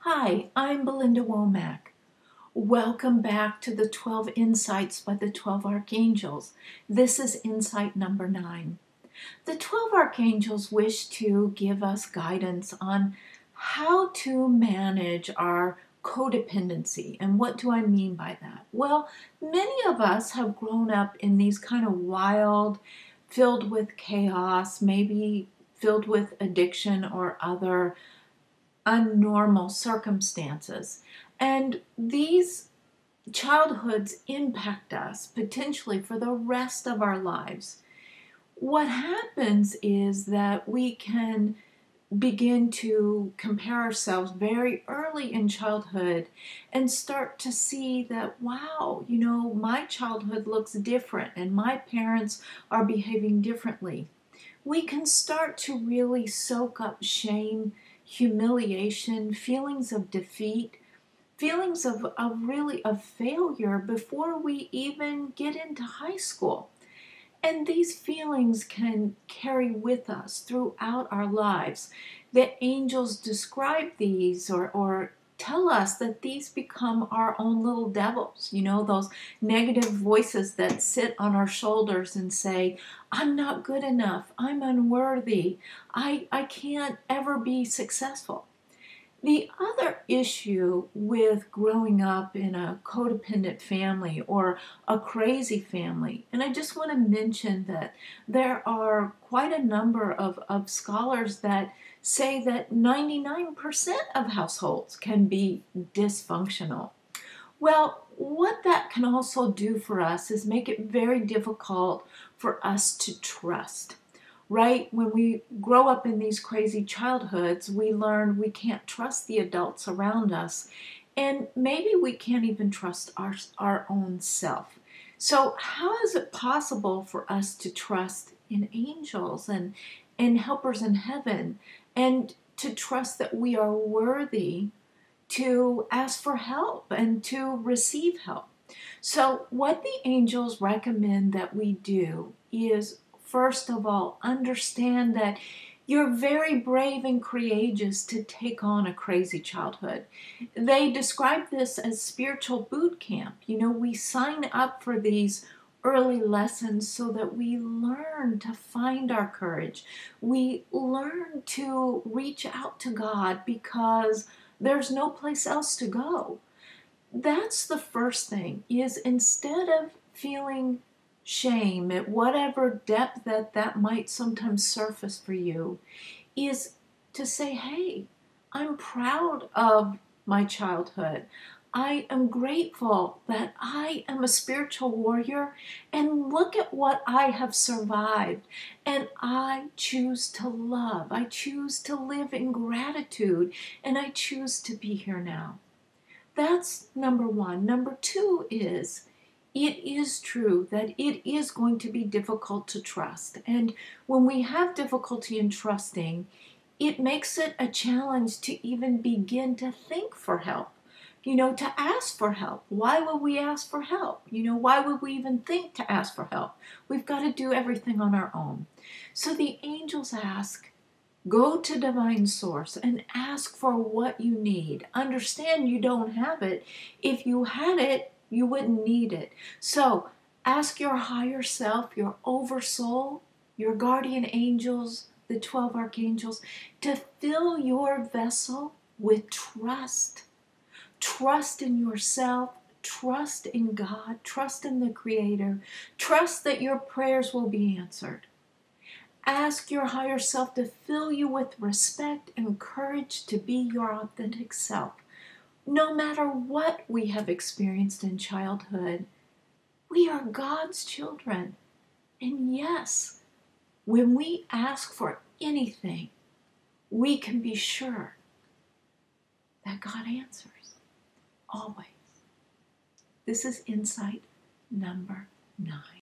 Hi, I'm Belinda Womack. Welcome back to the 12 Insights by the 12 Archangels. This is insight number 9. The 12 Archangels wish to give us guidance on how to manage our codependency. And what do I mean by that? Well, many of us have grown up in these kind of wild, filled with chaos, maybe filled with addiction or other unnormal circumstances. And these childhoods impact us potentially for the rest of our lives. What happens is that we can begin to compare ourselves very early in childhood and start to see that, wow, my childhood looks different and my parents are behaving differently. We can start to really soak up shame, humiliation, feelings of defeat, feelings of failure before we even get into high school. And these feelings can carry with us throughout our lives. The angels describe these or tell us that these become our own little devils, those negative voices that sit on our shoulders and say, I'm not good enough, I'm unworthy, I can't ever be successful. The other issue with growing up in a codependent family or a crazy family, and I just want to mention that there are quite a number of scholars that say that 99% of households can be dysfunctional. Well, what that can also do for us is make it very difficult for us to trust. Right? When we grow up in these crazy childhoods, we learn we can't trust the adults around us, and maybe we can't even trust our own self. So how is it possible for us to trust in angels and helpers in heaven, and to trust that we are worthy to ask for help and to receive help? So what the angels recommend that we do is, first of all, understand that you're very brave and courageous to take on a crazy childhood. They describe this as spiritual boot camp. We sign up for these early lessons so that we learn to find our courage. We learn to reach out to God because there's no place else to go. That's the first thing, is instead of feeling shame at whatever depth that might sometimes surface for you, is to say, hey, I'm proud of my childhood. I am grateful that I am a spiritual warrior, and look at what I have survived. And I choose to love. I choose to live in gratitude, and I choose to be here now. That's number one. Number two is, it is true that it is going to be difficult to trust. And when we have difficulty in trusting, it makes it a challenge to even begin to think for help, to ask for help. Why would we ask for help? Why would we even think to ask for help? We've got to do everything on our own. So the angels ask, go to Divine Source and ask for what you need. Understand you don't have it. If you had it, you wouldn't need it. So ask your higher self, your oversoul, your guardian angels, the 12 archangels, to fill your vessel with trust. Trust in yourself, trust in God, trust in the Creator, trust that your prayers will be answered. Ask your higher self to fill you with respect and courage to be your authentic self. No matter what we have experienced in childhood, we are God's children. And yes, when we ask for anything, we can be sure that God answers. Always. This is insight number 9.